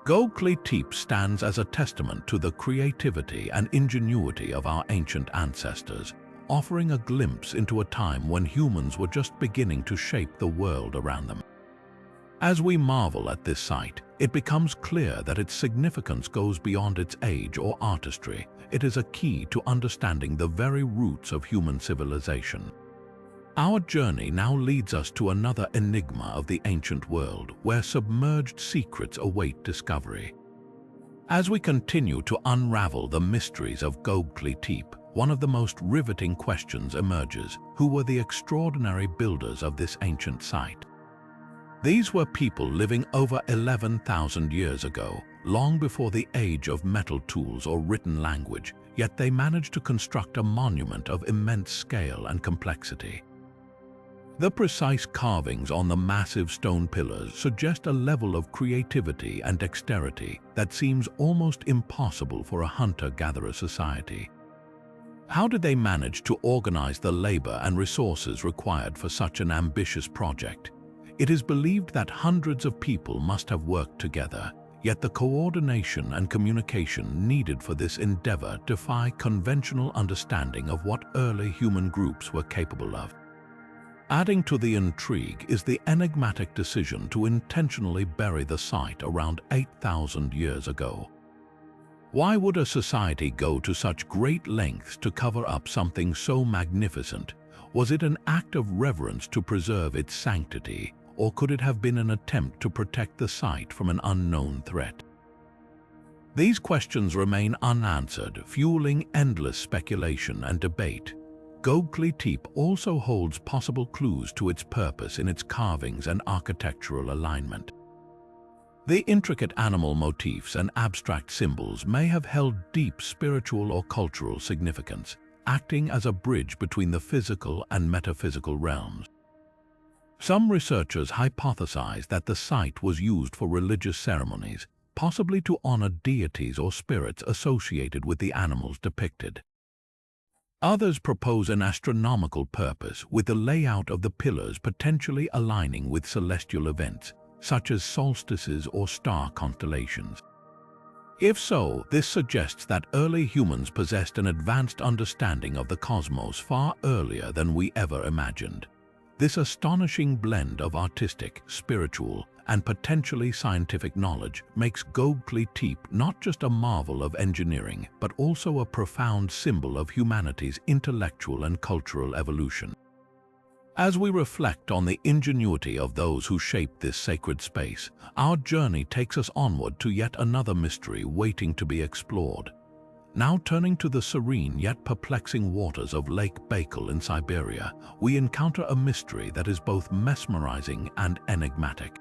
Gobekli Tepe stands as a testament to the creativity and ingenuity of our ancient ancestors, offering a glimpse into a time when humans were just beginning to shape the world around them. As we marvel at this site, it becomes clear that its significance goes beyond its age or artistry. It is a key to understanding the very roots of human civilization. Our journey now leads us to another enigma of the ancient world, where submerged secrets await discovery. As we continue to unravel the mysteries of Gobekli Tepe, one of the most riveting questions emerges: who were the extraordinary builders of this ancient site? These were people living over 11,000 years ago, long before the age of metal tools or written language, yet they managed to construct a monument of immense scale and complexity. The precise carvings on the massive stone pillars suggest a level of creativity and dexterity that seems almost impossible for a hunter-gatherer society. How did they manage to organize the labor and resources required for such an ambitious project? It is believed that hundreds of people must have worked together, yet the coordination and communication needed for this endeavor defy conventional understanding of what early human groups were capable of. Adding to the intrigue is the enigmatic decision to intentionally bury the site around 8,000 years ago. Why would a society go to such great lengths to cover up something so magnificent? Was it an act of reverence to preserve its sanctity, or could it have been an attempt to protect the site from an unknown threat? These questions remain unanswered, fueling endless speculation and debate. Gobekli Tepe also holds possible clues to its purpose in its carvings and architectural alignment. The intricate animal motifs and abstract symbols may have held deep spiritual or cultural significance, acting as a bridge between the physical and metaphysical realms. Some researchers hypothesize that the site was used for religious ceremonies, possibly to honor deities or spirits associated with the animals depicted. Others propose an astronomical purpose, with the layout of the pillars potentially aligning with celestial events, such as solstices or star constellations. If so, this suggests that early humans possessed an advanced understanding of the cosmos far earlier than we ever imagined. This astonishing blend of artistic, spiritual, and potentially scientific knowledge makes Gobekli Tepe not just a marvel of engineering, but also a profound symbol of humanity's intellectual and cultural evolution. As we reflect on the ingenuity of those who shaped this sacred space, our journey takes us onward to yet another mystery waiting to be explored. Now turning to the serene yet perplexing waters of Lake Baikal in Siberia, we encounter a mystery that is both mesmerizing and enigmatic.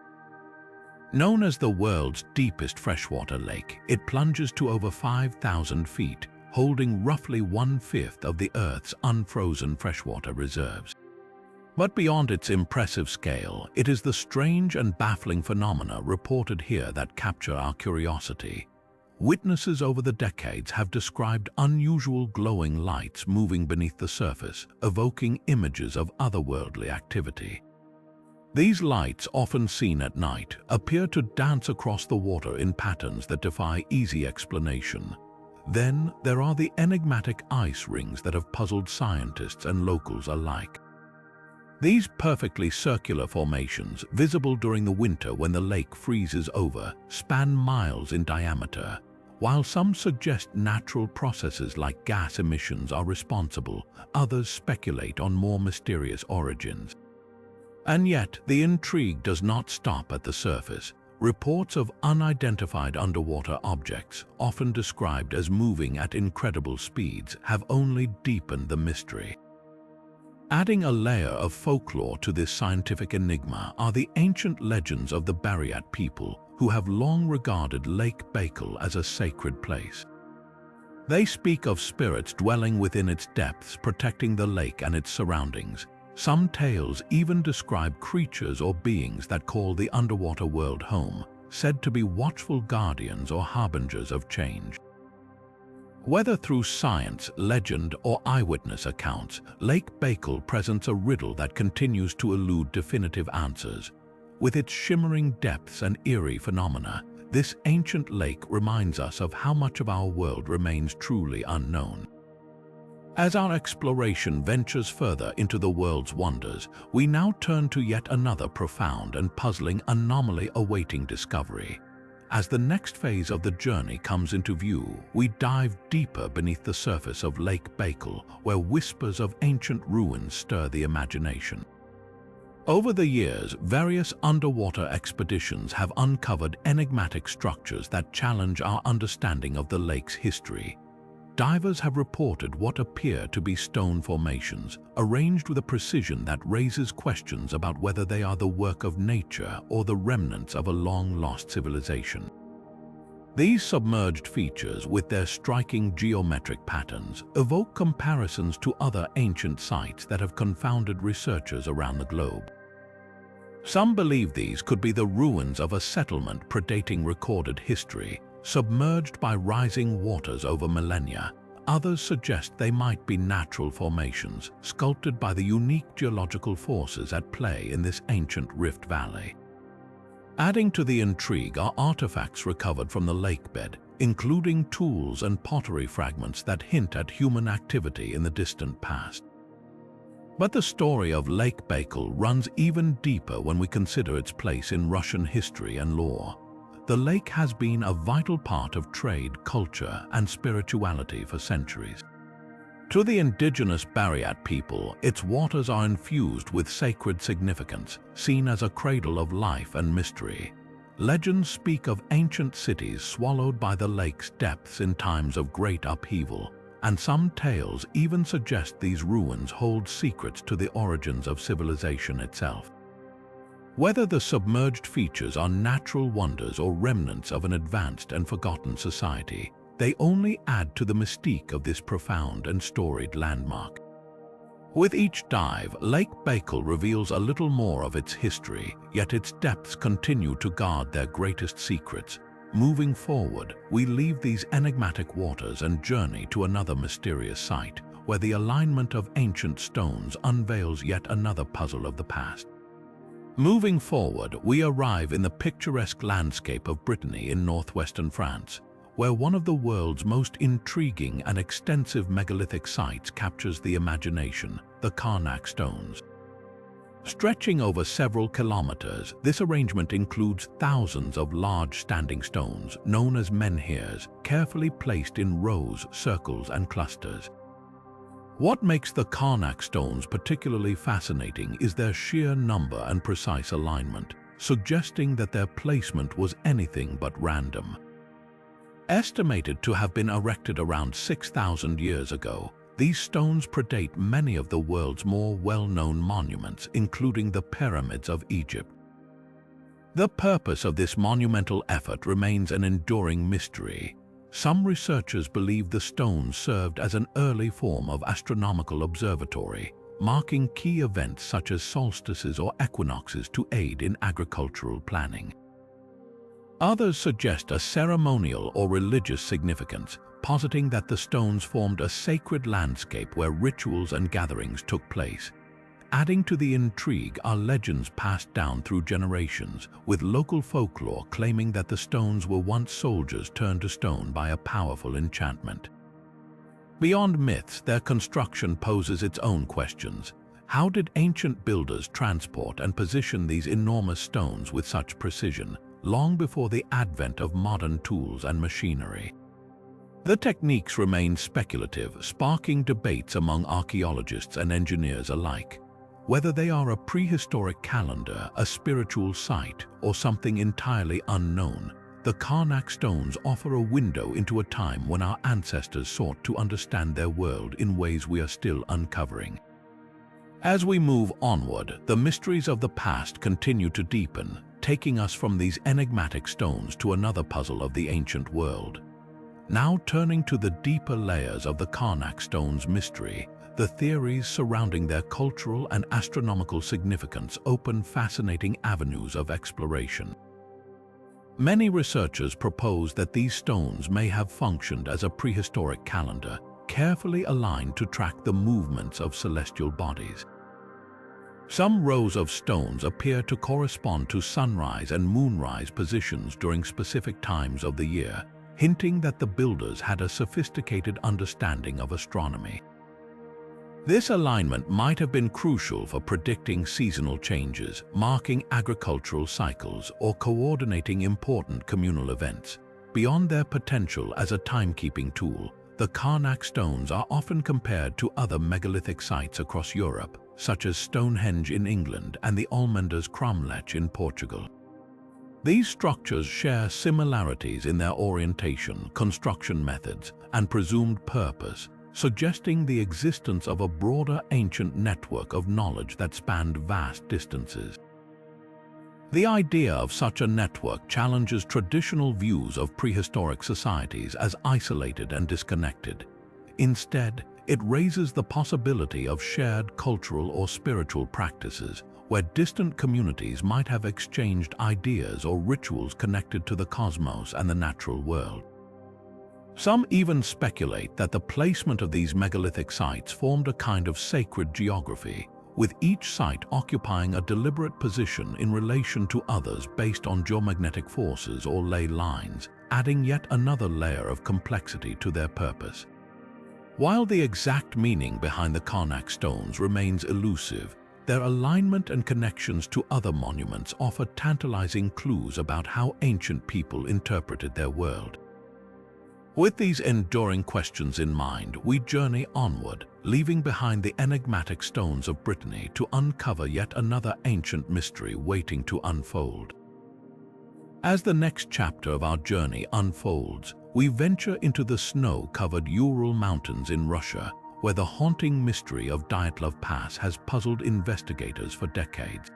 Known as the world's deepest freshwater lake, it plunges to over 5,000 feet, holding roughly 1/5 of the Earth's unfrozen freshwater reserves. But beyond its impressive scale, it is the strange and baffling phenomena reported here that capture our curiosity. Witnesses over the decades have described unusual glowing lights moving beneath the surface, evoking images of otherworldly activity. These lights, often seen at night, appear to dance across the water in patterns that defy easy explanation. Then there are the enigmatic ice rings that have puzzled scientists and locals alike. These perfectly circular formations, visible during the winter when the lake freezes over, span miles in diameter. While some suggest natural processes like gas emissions are responsible, others speculate on more mysterious origins. And yet, the intrigue does not stop at the surface. Reports of unidentified underwater objects, often described as moving at incredible speeds, have only deepened the mystery. Adding a layer of folklore to this scientific enigma are the ancient legends of the Buryat people, who have long regarded Lake Baikal as a sacred place. They speak of spirits dwelling within its depths, protecting the lake and its surroundings. Some tales even describe creatures or beings that call the underwater world home, said to be watchful guardians or harbingers of change. Whether through science, legend, or eyewitness accounts, Lake Baikal presents a riddle that continues to elude definitive answers. With its shimmering depths and eerie phenomena, this ancient lake reminds us of how much of our world remains truly unknown. As our exploration ventures further into the world's wonders, we now turn to yet another profound and puzzling anomaly awaiting discovery. As the next phase of the journey comes into view, we dive deeper beneath the surface of Lake Baikal, where whispers of ancient ruins stir the imagination. Over the years, various underwater expeditions have uncovered enigmatic structures that challenge our understanding of the lake's history. Divers have reported what appear to be stone formations, arranged with a precision that raises questions about whether they are the work of nature or the remnants of a long-lost civilization. These submerged features, with their striking geometric patterns, evoke comparisons to other ancient sites that have confounded researchers around the globe. Some believe these could be the ruins of a settlement predating recorded history, submerged by rising waters over millennia. Others suggest they might be natural formations, sculpted by the unique geological forces at play in this ancient rift valley. Adding to the intrigue are artifacts recovered from the lakebed, including tools and pottery fragments that hint at human activity in the distant past. But the story of Lake Baikal runs even deeper when we consider its place in Russian history and lore. The lake has been a vital part of trade, culture, and spirituality for centuries. To the indigenous Buryat people, its waters are infused with sacred significance, seen as a cradle of life and mystery. Legends speak of ancient cities swallowed by the lake's depths in times of great upheaval, and some tales even suggest these ruins hold secrets to the origins of civilization itself. Whether the submerged features are natural wonders or remnants of an advanced and forgotten society, they only add to the mystique of this profound and storied landmark. With each dive, Lake Baikal reveals a little more of its history, yet its depths continue to guard their greatest secrets. Moving forward, we leave these enigmatic waters and journey to another mysterious site, where the alignment of ancient stones unveils yet another puzzle of the past. Moving forward, we arrive in the picturesque landscape of Brittany in northwestern France, where one of the world's most intriguing and extensive megalithic sites captures the imagination, the Karnak stones. Stretching over several kilometers, this arrangement includes thousands of large standing stones, known as menhirs, carefully placed in rows, circles, and clusters. What makes the Karnak stones particularly fascinating is their sheer number and precise alignment, suggesting that their placement was anything but random. Estimated to have been erected around 6,000 years ago, these stones predate many of the world's more well-known monuments, including the pyramids of Egypt. The purpose of this monumental effort remains an enduring mystery. Some researchers believe the stones served as an early form of astronomical observatory, marking key events such as solstices or equinoxes to aid in agricultural planning. Others suggest a ceremonial or religious significance, positing that the stones formed a sacred landscape where rituals and gatherings took place. Adding to the intrigue are legends passed down through generations, with local folklore claiming that the stones were once soldiers turned to stone by a powerful enchantment. Beyond myths, their construction poses its own questions. How did ancient builders transport and position these enormous stones with such precision, long before the advent of modern tools and machinery? The techniques remain speculative, sparking debates among archaeologists and engineers alike. Whether they are a prehistoric calendar, a spiritual site, or something entirely unknown, the Karnak stones offer a window into a time when our ancestors sought to understand their world in ways we are still uncovering. As we move onward, the mysteries of the past continue to deepen, taking us from these enigmatic stones to another puzzle of the ancient world. Now turning to the deeper layers of the Karnak stones' mystery, the theories surrounding their cultural and astronomical significance open fascinating avenues of exploration. Many researchers propose that these stones may have functioned as a prehistoric calendar, carefully aligned to track the movements of celestial bodies. Some rows of stones appear to correspond to sunrise and moonrise positions during specific times of the year, hinting that the builders had a sophisticated understanding of astronomy. This alignment might have been crucial for predicting seasonal changes, marking agricultural cycles, or coordinating important communal events. Beyond their potential as a timekeeping tool, the Karnak stones are often compared to other megalithic sites across Europe, such as Stonehenge in England and the Almenda's cromlech in Portugal. These structures share similarities in their orientation, construction methods, and presumed purpose, suggesting the existence of a broader ancient network of knowledge that spanned vast distances. The idea of such a network challenges traditional views of prehistoric societies as isolated and disconnected. Instead, it raises the possibility of shared cultural or spiritual practices, where distant communities might have exchanged ideas or rituals connected to the cosmos and the natural world. Some even speculate that the placement of these megalithic sites formed a kind of sacred geography, with each site occupying a deliberate position in relation to others based on geomagnetic forces or ley lines, adding yet another layer of complexity to their purpose. While the exact meaning behind the Karnak stones remains elusive, their alignment and connections to other monuments offer tantalizing clues about how ancient people interpreted their world. With these enduring questions in mind, we journey onward, leaving behind the enigmatic stones of Brittany to uncover yet another ancient mystery waiting to unfold. As the next chapter of our journey unfolds, we venture into the snow-covered Ural Mountains in Russia, where the haunting mystery of Dyatlov Pass has puzzled investigators for decades.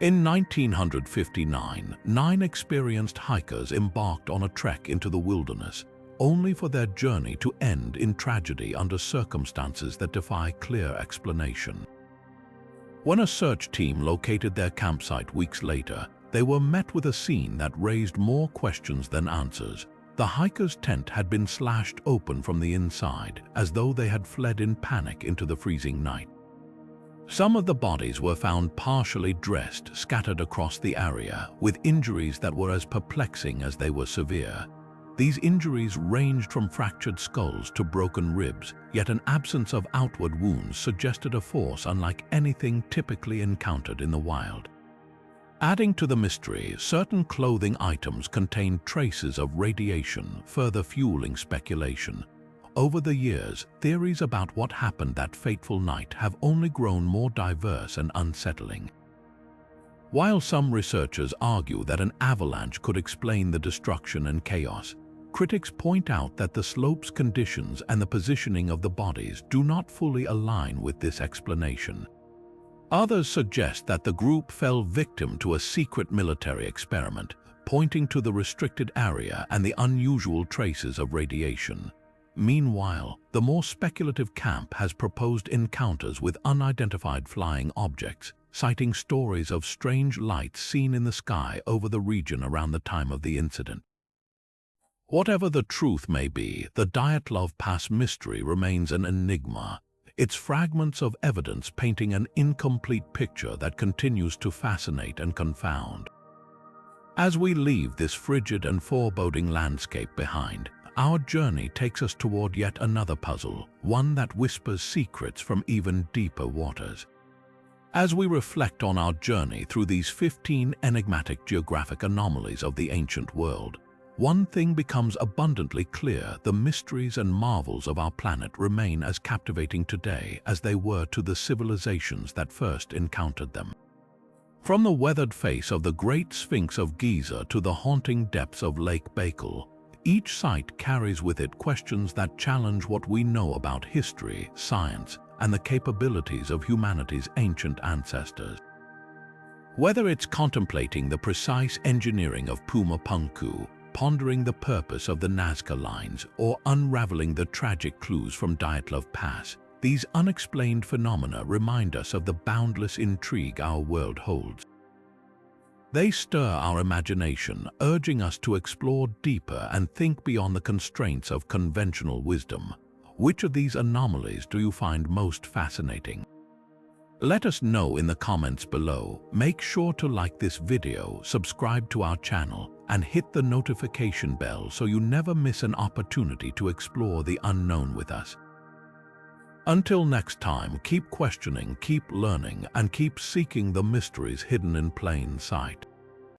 In 1959, 9 experienced hikers embarked on a trek into the wilderness, only for their journey to end in tragedy under circumstances that defy clear explanation. When a search team located their campsite weeks later, they were met with a scene that raised more questions than answers. The hiker's tent had been slashed open from the inside, as though they had fled in panic into the freezing night. Some of the bodies were found partially dressed, scattered across the area, with injuries that were as perplexing as they were severe. These injuries ranged from fractured skulls to broken ribs, yet an absence of outward wounds suggested a force unlike anything typically encountered in the wild. Adding to the mystery, certain clothing items contained traces of radiation, further fueling speculation. Over the years, theories about what happened that fateful night have only grown more diverse and unsettling. While some researchers argue that an avalanche could explain the destruction and chaos, critics point out that the slope's conditions and the positioning of the bodies do not fully align with this explanation. Others suggest that the group fell victim to a secret military experiment, pointing to the restricted area and the unusual traces of radiation. Meanwhile, the more speculative camp has proposed encounters with unidentified flying objects, citing stories of strange lights seen in the sky over the region around the time of the incident. Whatever the truth may be, the Dyatlov Pass mystery remains an enigma, its fragments of evidence painting an incomplete picture that continues to fascinate and confound. As we leave this frigid and foreboding landscape behind, our journey takes us toward yet another puzzle, one that whispers secrets from even deeper waters. As we reflect on our journey through these 15 enigmatic geographic anomalies of the ancient world, one thing becomes abundantly clear: the mysteries and marvels of our planet remain as captivating today as they were to the civilizations that first encountered them. From the weathered face of the Great Sphinx of Giza to the haunting depths of Lake Baikal, each site carries with it questions that challenge what we know about history, science, and the capabilities of humanity's ancient ancestors. Whether it's contemplating the precise engineering of Puma Punku, pondering the purpose of the Nazca Lines, or unraveling the tragic clues from Dyatlov Pass, these unexplained phenomena remind us of the boundless intrigue our world holds. They stir our imagination, urging us to explore deeper and think beyond the constraints of conventional wisdom. Which of these anomalies do you find most fascinating? Let us know in the comments below. Make sure to like this video, subscribe to our channel, and hit the notification bell so you never miss an opportunity to explore the unknown with us. Until next time, keep questioning, keep learning, and keep seeking the mysteries hidden in plain sight.